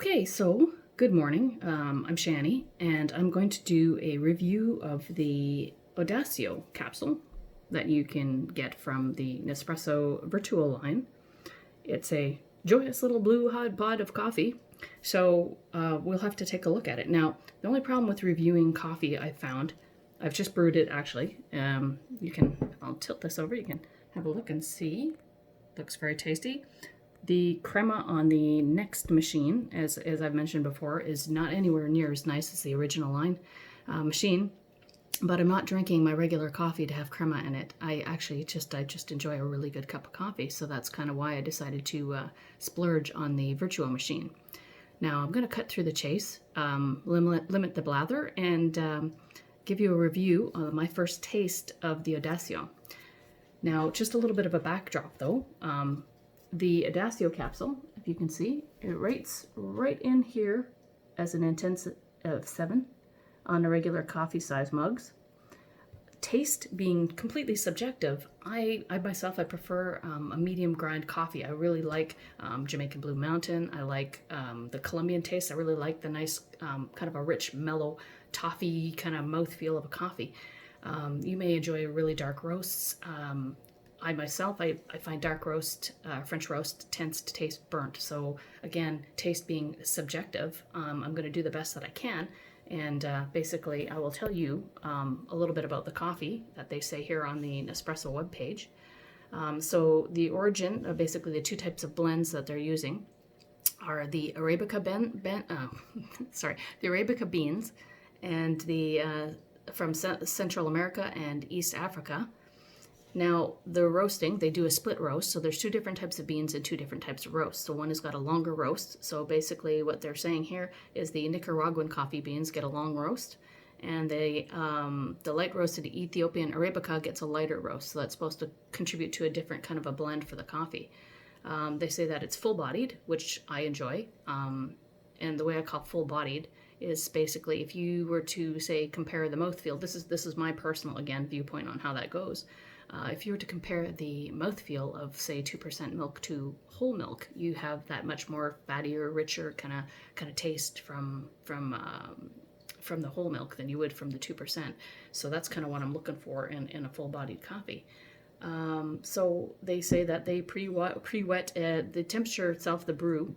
Okay, so good morning. I'm Shani, and I'm going to do a review of the Odacio capsule that you can get from the Nespresso Vertuo line. It's a joyous little blue hot pot of coffee, so we'll have to take a look at it. Now, the only problem with reviewing coffee I found, I've just brewed it actually. I'll tilt this over, you can have a look and see. Looks very tasty. The crema on the Next machine, as I've mentioned before, is not anywhere near as nice as the original line machine. But I'm not drinking my regular coffee to have crema in it. I just enjoy a really good cup of coffee, so that's kind of why I decided to splurge on the Vertuo machine. Now I'm going to cut through the chase, limit the blather, and give you a review of my first taste of the Odacio. Now, just a little bit of a backdrop though. The Odacio capsule, if you can see, it rates right in here as an intensity of 7 on the regular coffee size mugs. Taste being completely subjective, I myself prefer a medium grind coffee. I really like Jamaican Blue Mountain. I like the Colombian taste. I really like the nice kind of a rich, mellow, toffee kind of mouthfeel of a coffee. You may enjoy really dark roasts. I myself find dark roast, French roast tends to taste burnt. So again, taste being subjective, I'm going to do the best that I can. And basically, I will tell you a little bit about the coffee that they say here on the Nespresso webpage. So the origin of basically the two types of blends that they're using are the Arabica the Arabica beans and the from Central America and East Africa. Now, the roasting, they do a split roast, so there's two different types of beans and two different types of roast. So one has got a longer roast. So basically what they're saying here is the Nicaraguan coffee beans get a long roast, and the light roasted Ethiopian Arabica gets a lighter roast. So that's supposed to contribute to a different kind of a blend for the coffee. They say that it's full-bodied, which I enjoy. And the way I call full-bodied is basically if you were to, say, compare the mouthfeel, this is my personal, again, viewpoint on how that goes. If you were to compare the mouthfeel of, say, 2% milk to whole milk, you have that much more fattier, richer kind of taste from the whole milk than you would from the 2%. So that's kind of what I'm looking for in a full-bodied coffee. So they say that they pre-wet the temperature itself, the brew,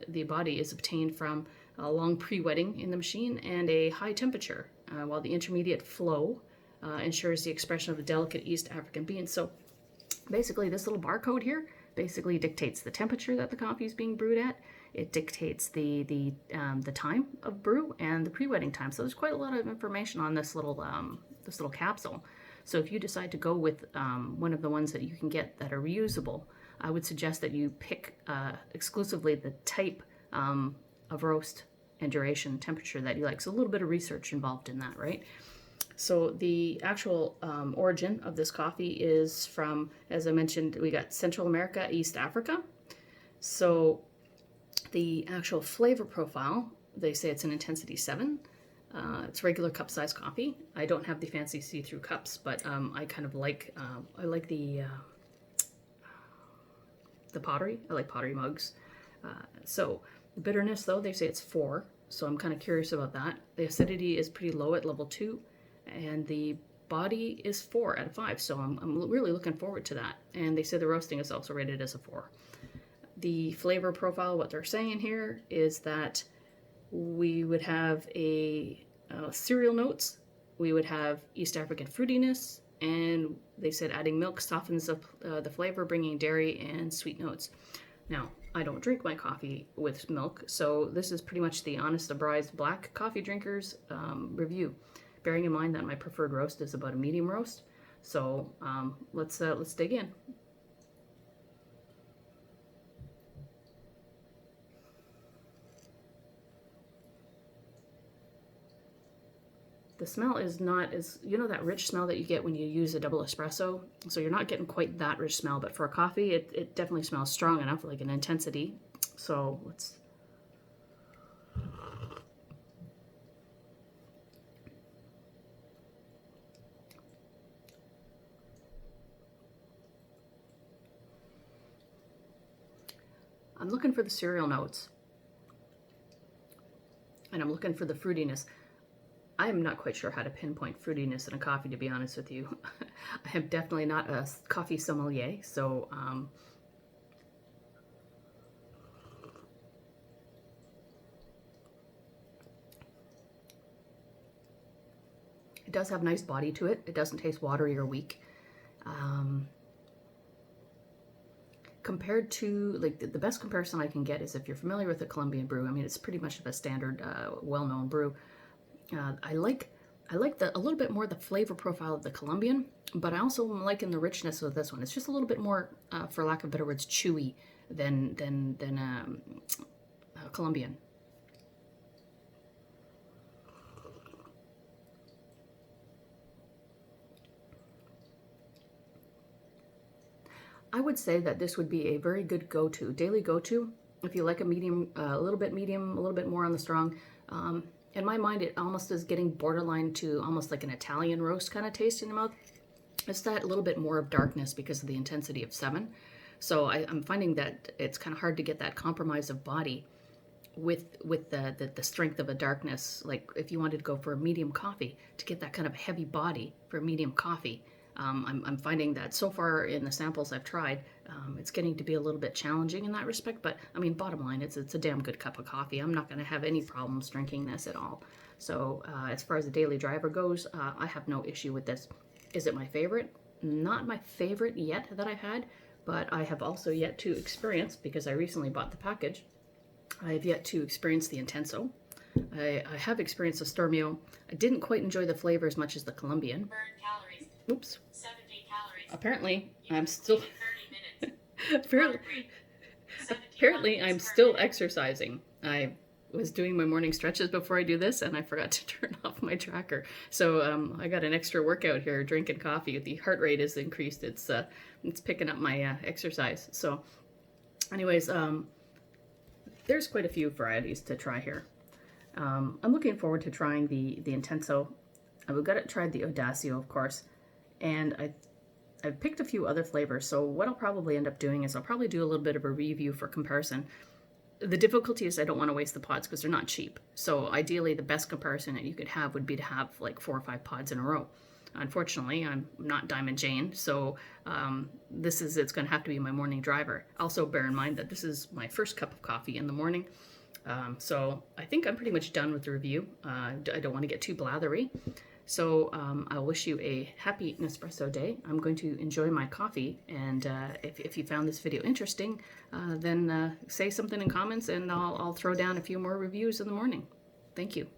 the body is obtained from a long pre-wetting in the machine and a high temperature, while the intermediate flow ensures the expression of the delicate East African beans. So basically this little barcode here basically dictates the temperature that the coffee is being brewed at. It dictates the time of brew and the pre-wetting time. So there's quite a lot of information on this little capsule. So if you decide to go with one of the ones that you can get that are reusable, I would suggest that you pick exclusively the type of roast and duration temperature that you like. So a little bit of research involved in that, right? So the actual origin of this coffee is from, as I mentioned, we got Central America, East Africa. So the actual flavor profile, they say it's an intensity 7. It's regular cup size coffee. I don't have the fancy see-through cups, but I kind of like the pottery. I like pottery mugs. So the bitterness, though, they say it's 4. So I'm kind of curious about that. The acidity is pretty low at level 2. And the body is 4 out of 5, so I'm really looking forward to that. And they say the roasting is also rated as a 4. The flavor profile, what they're saying here is that we would have a cereal notes, we would have East African fruitiness, and they said adding milk softens the flavor, bringing dairy and sweet notes. Now, I don't drink my coffee with milk, so this is pretty much the honest to bride's black coffee drinkers review. Bearing in mind that my preferred roast is about a medium roast. So let's dig in. The smell is not as, that rich smell that you get when you use a double espresso. So you're not getting quite that rich smell, but for a coffee, it definitely smells strong enough, like an intensity. So let's... I'm looking for the cereal notes. and I'm looking for the fruitiness. I am not quite sure how to pinpoint fruitiness in a coffee, to be honest with you. I am definitely not a coffee sommelier, so it does have nice body to it. It doesn't taste watery or weak. Compared to, like, the best comparison I can get is if you're familiar with the Colombian brew. I mean, it's pretty much of a standard, well-known brew. I like a little bit more the flavor profile of the Colombian, but I also am liking the richness of this one. It's just a little bit more, for lack of better words, chewy than Colombian. I would say that this would be a very good go-to, daily go-to, if you like a medium, a little bit medium, a little bit more on the strong. In my mind, it almost is getting borderline to almost like an Italian roast kind of taste in the mouth. It's that little bit more of darkness because of the intensity of 7. So I'm finding that it's kind of hard to get that compromise of body with the strength of a darkness. Like if you wanted to go for a medium coffee, to get that kind of heavy body for a medium coffee, I'm finding that so far in the samples I've tried, it's getting to be a little bit challenging in that respect. But I mean, bottom line, it's a damn good cup of coffee. I'm not going to have any problems drinking this at all. So as far as the daily driver goes, I have no issue with this. Is it my favorite? Not my favorite yet that I've had, but I have also yet to experience, because I recently bought the package, I have yet to experience the Intenso. I have experienced the Stormio. I didn't quite enjoy the flavor as much as the Colombian. Oops. 70 calories. Apparently, I'm still apparently I'm still exercising. I was doing my morning stretches before I do this, and I forgot to turn off my tracker. So I got an extra workout here, drinking coffee. The heart rate is increased. It's picking up my exercise. So, anyways, there's quite a few varieties to try here. I'm looking forward to trying the Intenso. I've got to try the Odacio, of course. And I've picked a few other flavors, so what I'll probably end up doing is I'll probably do a little bit of a review for comparison. The difficulty is I don't want to waste the pods because they're not cheap. So ideally, the best comparison that you could have would be to have like 4 or 5 pods in a row. Unfortunately, I'm not Diamond Jane, so it's going to have to be my morning driver. Also, bear in mind that this is my first cup of coffee in the morning. So I think I'm pretty much done with the review. I don't want to get too blathery. So I'll wish you a happy Nespresso day. I'm going to enjoy my coffee, and if you found this video interesting, then say something in comments, and I'll throw down a few more reviews in the morning. Thank you.